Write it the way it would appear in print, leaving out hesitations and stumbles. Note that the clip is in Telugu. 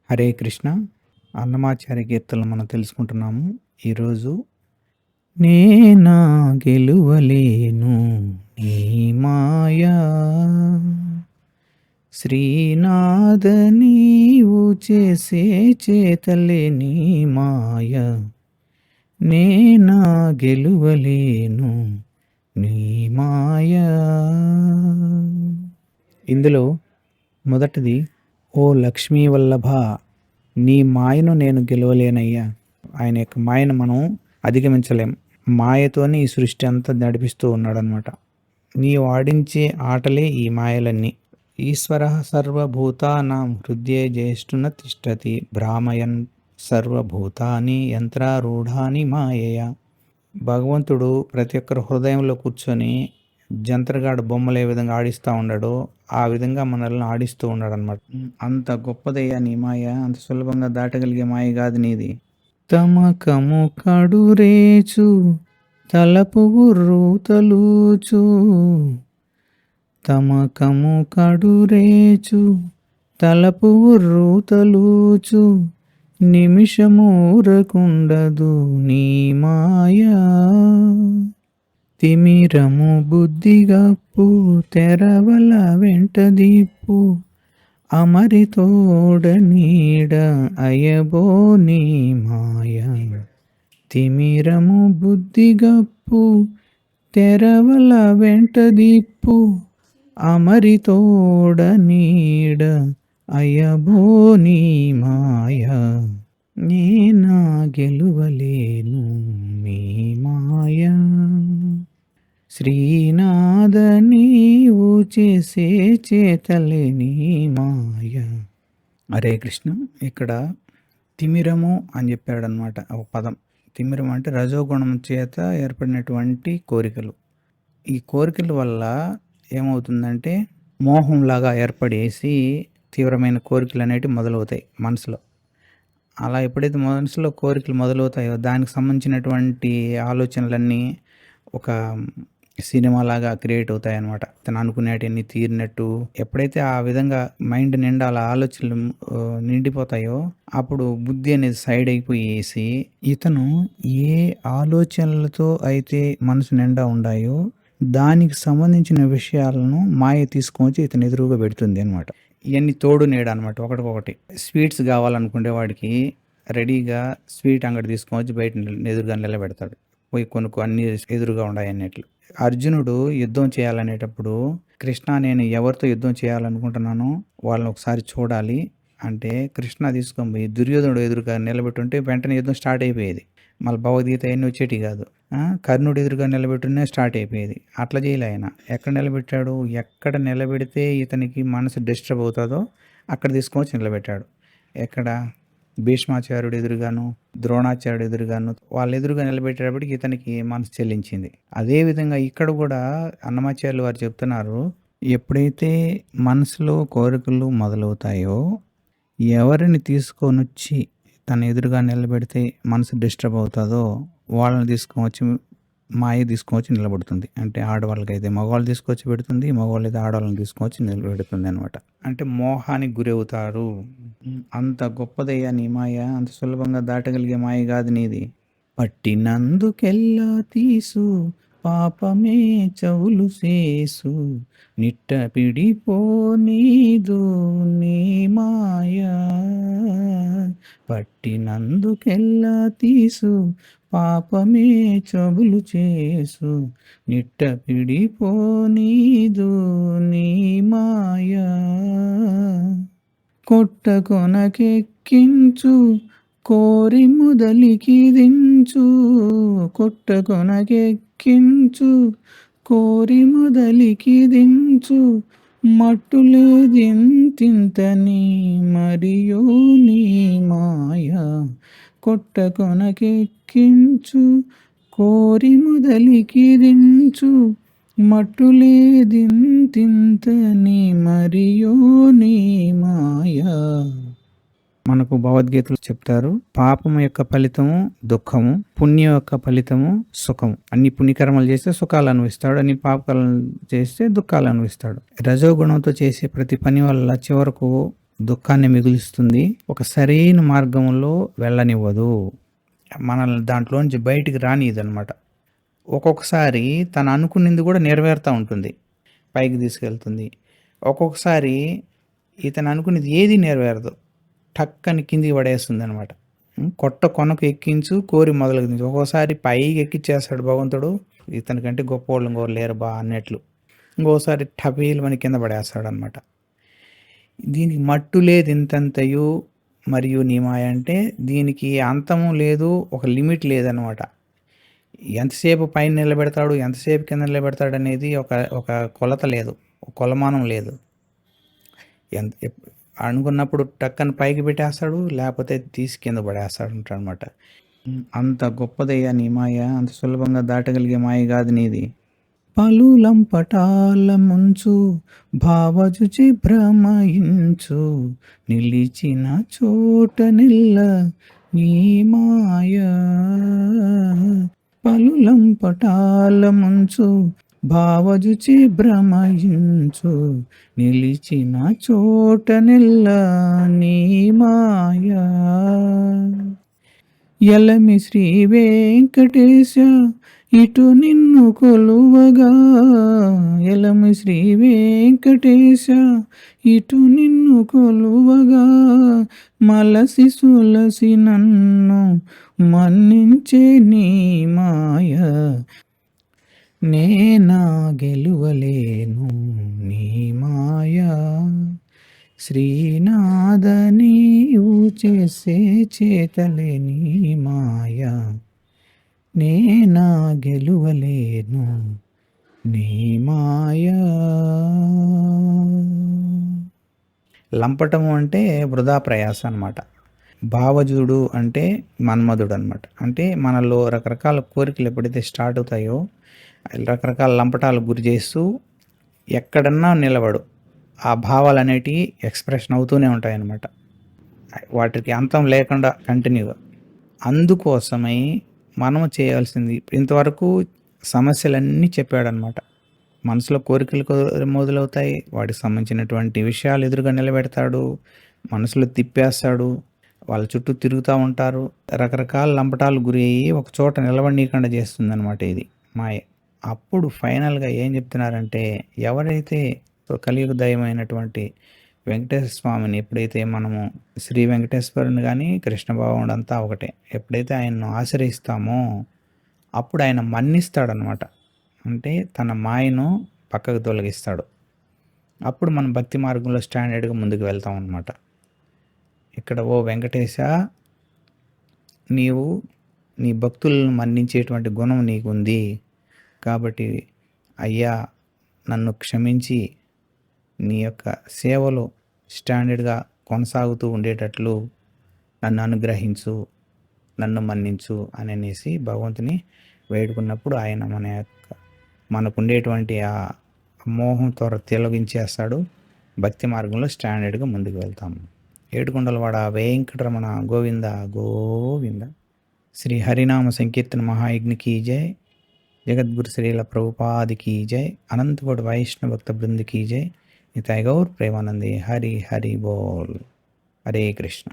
హరే కృష్ణ. అన్నమాచార్య కీర్తనలు మనం తెలుసుకుంటున్నాము. ఈరోజు నేనా గెలువలేను నీ మాయా, శ్రీనాథ నీవు చేసే చేతలే నీ మాయ, నేనా గెలువలేను నీ మాయా. ఇందులో మొదటిది, ఓ లక్ష్మీ వల్లభ, నీ మాయను నేను గెలవలేనయ్యా. ఆయన యొక్క మాయను మనం అధిగమించలేం. మాయతోనే ఈ సృష్టి అంతా నడిపిస్తూ ఉన్నాడనమాట. నీవు ఆడించే ఆటలే ఈ మాయలన్నీ. ఈశ్వర సర్వభూతానాం హృదయే జ్యేష్ఠున తిష్టతి భ్రామయన్ సర్వభూతాని యంత్రారూఢాని మాయయా. భగవంతుడు ప్రతి ఒక్కరి హృదయంలో కూర్చొని జంత్రగాడు బొమ్మలు ఏ విధంగా ఆడిస్తూ ఉన్నాడో ఆ విధంగా మనల్ని ఆడిస్తూ ఉన్నాడు అనమాట. అంత గొప్పదయ్యా నీ మాయ, అంత సులభంగా దాటగలిగే మాయ కాదు నీది. తమకము కడురేచు తలపు తలూచు, తమకము కడురేచు తలపు తలూచు, నిమిషమూరకుండదు నీ మాయా. తిమిరము బుద్ధిగప్పు తెరవల వెంట దీప్పు, అమరితోడ నీడ అయబో నీ మాయ. తిమిరము బుద్ధిగప్పు తెరవల వెంట దీప్పు, అమరితోడ నీడ అయబో నీ మాయ. నేనా గెలువలేను నీ మాయ, శ్రీనాథ నీవు చేసే చేతలే నీ మాయ. హరే కృష్ణ. ఇక్కడ తిమిరము అని చెప్పాడనమాట ఒక పదం. తిమిరం అంటే రజోగుణం చేత ఏర్పడినటువంటి కోరికలు. ఈ కోరికల వల్ల ఏమవుతుందంటే మోహంలాగా ఏర్పడేసి తీవ్రమైన కోరికలు అనేటివి మొదలవుతాయి మనసులో. అలా ఎప్పుడైతే మనసులో కోరికలు మొదలవుతాయో దానికి సంబంధించినటువంటి ఆలోచనలన్నీ ఒక సినిమాలాగా క్రియేట్ అవుతాయి అన్నమాట. తను అనుకునేటివన్నీ తీరినట్టు ఎప్పుడైతే ఆ విధంగా మైండ్ నిండా అలా ఆలోచనలు నిండిపోతాయో అప్పుడు బుద్ధి అనేది సైడ్ అయిపోయేసి ఇతను ఏ ఆలోచనలతో అయితే మనసు నిండా ఉండాయో దానికి సంబంధించిన విషయాలను మాయ తీసుకొచ్చి ఇతను ఎదురుగా పెడుతుంది అనమాట. ఇవన్నీ తోడు నీడ అనమాట. ఒకటికొకటి స్వీట్స్ కావాలనుకునే వాడికి రెడీగా స్వీట్ అంగడి తీసుకొచ్చి బయట ఎదురుగా నిలబెడతాడు. పోయి కొనుక్కో, అన్ని ఎదురుగా ఉన్నాయి అన్నట్లు. అర్జునుడు యుద్ధం చేయాలనేటప్పుడు, కృష్ణ నేను ఎవరితో యుద్ధం చేయాలనుకుంటున్నానో వాళ్ళని ఒకసారి చూడాలి అంటే కృష్ణ తీసుకొని పోయి దుర్యోధనుడు ఎదురుగా నిలబెట్టుంటే వెంటనే యుద్ధం స్టార్ట్ అయిపోయేది. మళ్ళీ భగవద్గీత అవన్నీ వచ్చేటి కాదు. కర్ణుడు ఎదురుగా నిలబెట్టునే స్టార్ట్ అయిపోయేది. అట్లా చేయలే ఆయన. ఎక్కడ నిలబెట్టాడు? ఎక్కడ నిలబెడితే ఇతనికి మనసు డిస్టర్బ్ అవుతుందో అక్కడ తీసుకొచ్చి నిలబెట్టాడు. ఎక్కడ? భీష్మాచార్యుడు ఎదురుగాను, ద్రోణాచార్యుడు ఎదురుగాను వాళ్ళ ఎదురుగా నిలబెట్టేటప్పటికి ఇతనికి మనసు చెల్లించింది. అదేవిధంగా ఇక్కడ కూడా అన్నమాచార్యులు వారు చెప్తున్నారు, ఎప్పుడైతే మనసులో కోరికలు మొదలవుతాయో ఎవరిని తీసుకొని వచ్చి తన ఎదురుగా నిలబెడితే మనసు డిస్టర్బ్ అవుతుందో వాళ్ళని తీసుకొచ్చి మాయ తీసుకొచ్చి నిలబెడుతుంది. అంటే ఆడవాళ్ళకైతే మగవాళ్ళు తీసుకొచ్చి పెడుతుంది, మగవాళ్ళు అయితే ఆడవాళ్ళని తీసుకొచ్చి నిలబెడుతుంది అనమాట. అంటే మోహానికి గురి అవుతారు. అంత గొప్పదయ్యా నీ మాయ, అంత సులభంగా దాటగలిగే మాయ కాదు నీది. పట్టినందుకెల్లా తీసు పాపమే చవులు చేసు, నిట్ట పిడిపో నీదు నీ మాయా. పట్టినందుకెల్లా తీసు పాపమే చవులు చేసు, నిట్ట పిడిపో నీదు నీ మాయా. కొట్ట కొనకెక్కించు కోరి మొదలికి దించు, కొట్ట కొనకెక్కించు కోరి మొదలికి దించు, మట్టులేదింతింతని మరియో నీ మాయా. కొట్ట కొనకెక్కించు కోరి మొదలికి దించు, మట్టులేదింతింతని మరియో నీ మాయా. మనకు భగవద్గీతలు చెప్తారు, పాపం యొక్క ఫలితము దుఃఖము, పుణ్యం యొక్క ఫలితము సుఖము. అన్ని పుణ్యకర్మలు చేస్తే సుఖాలు అనుభవిస్తాడు, అన్ని పాపకర్మలు చేస్తే దుఃఖాలు అనుభవిస్తాడు. రజోగుణంతో చేసే ప్రతి పని వల్ల చివరకు దుఃఖాన్ని మిగులుస్తుంది. ఒక సరైన మార్గంలో వెళ్ళనివ్వదు. మనల్ని దాంట్లోంచి బయటికి రానీయదనమాట. ఒక్కొక్కసారి తను అనుకున్నది కూడా నెరవేరుతా ఉంటుంది. పైకి తీసుకెళ్తుంది. ఒక్కొక్కసారి ఇతను అనుకున్నది ఏది నెరవేరదు. టక్కని కిందికి పడేస్తుందనమాట. కొనకు ఎక్కించు కోరి మొదలుకు దించు. ఒక్కోసారి పైకి ఎక్కిచ్చేస్తాడు భగవంతుడు. ఇతనికంటే గొప్పోళ్ళు ఇంకోరు లేరు అన్నట్లు. ఇంకోసారి టపీలుమని కింద పడేస్తాడనమాట. దీనికి మట్టు లేదు ఇంతంతయు మరియు నీ మాయ అంటే దీనికి అంతము లేదు, ఒక లిమిట్ లేదనమాట. ఎంతసేపు పైన నిలబెడతాడు, ఎంతసేపు కింద నిలబెడతాడు అనేది ఒక కొలత లేదు, కొలమానం లేదు. అనుకున్నప్పుడు టక్కని పైకి పెట్టేస్తాడు, లేకపోతే తీసి కింద పడేస్తాడు అనమాట. అంత గొప్పదయ్యా నీ మాయ, అంత సులభంగా దాటగలిగే మాయ కాదు నీది. పలులంపటాల ముంచు భావజుచి భ్రమయించు నిలిచిన చోట నిల్ల నీ మాయ. పలులంపటాల ముంచు భావజుచి భ్రమయించు నిలిచిన చోట నిల్ల నీ మాయ. ఎలమి శ్రీ వెంకటేశ ఇటు నిన్ను కొలువగా, ఎలమి శ్రీ వెంకటేశ ఇటు నిన్ను కొలువగా, మలసి సులసి నన్ను మన్నించే నీ మాయ. నేనా గెలువలేను నీ మాయ, శ్రీనాథ నీవు చేసే చేతలే నీ మాయ. నేనా గెలువలేను నీ మాయ. లంపటము అంటే వృధా ప్రయాస అనమాట. భావజుడు అంటే మన్మధుడు అనమాట. అంటే మనలో రకరకాల కోరికలు ఎప్పుడైతే స్టార్ట్ అవుతాయో రకరకాల లంపటాలకు గురి చేస్తూ ఎక్కడన్నా నిలబడు, ఆ భావాలు అనేటివి ఎక్స్ప్రెషన్ అవుతూనే ఉంటాయన్నమాట. వాటికి అంతం లేకుండా కంటిన్యూగా. అందుకోసమై మనం చేయాల్సింది ఇంతవరకు సమస్యలన్నీ చెప్పాడనమాట. మనసులో కోరికలు మొదలవుతాయి, వాటికి సంబంధించినటువంటి విషయాలు ఎదురుగా నిలబెడతాడు, మనసులో తిప్పేస్తాడు, వాళ్ళ చుట్టూ తిరుగుతూ ఉంటారు. రకరకాల లంపటాలు గురి అయ్యి ఒక చోట నిలబడనీయకుండా చేస్తుంది అనమాట ఇది మాయ. అప్పుడు ఫైనల్గా ఏం చెప్తున్నారంటే, ఎవరైతే కలియుగ దైవమైనటువంటి వెంకటేశ్వర స్వామిని ఎప్పుడైతే మనము శ్రీ వెంకటేశ్వరుని కానీ కృష్ణ భగవానుడు అంతా ఒకటే, ఎప్పుడైతే ఆయన్ను ఆశ్రయిస్తామో అప్పుడు ఆయన మన్నిస్తాడనమాట. అంటే తన మాయను పక్కకు తొలగిస్తాడు. అప్పుడు మనం భక్తి మార్గంలో స్టాండర్డ్గా ముందుకు వెళ్తాం అన్నమాట. ఇక్కడ ఓ వెంకటేశ, నీవు నీ భక్తులను మన్నించేటువంటి గుణం నీకుంది కాబట్టి అయ్యా నన్ను క్షమించి నీ యొక్క సేవలో స్టాండర్డ్గా కొనసాగుతూ ఉండేటట్లు నన్ను అనుగ్రహించు, నన్ను మన్నించు అని అనేసి భగవంతుని వేడుకున్నప్పుడు ఆయన మనకుండేటువంటి ఆ మోహం త్వర తొలగించేస్తాడు. భక్తి మార్గంలో స్టాండర్డ్గా ముందుకు వెళ్తాము. ఏడుకొండలవాడ వెంకటరమణ గోవింద గోవింద. శ్రీ హరినామ సంకీర్తన మహాయజ్ఞకి జై. జగద్గురు శ్రీల ప్రభుపాదికి జై. అనంతకోటి వైష్ణవ భక్త బృందికి జై. నితాయ్ గౌర్ ప్రేమానందే. హరి హరి బోల్. హరే కృష్ణ.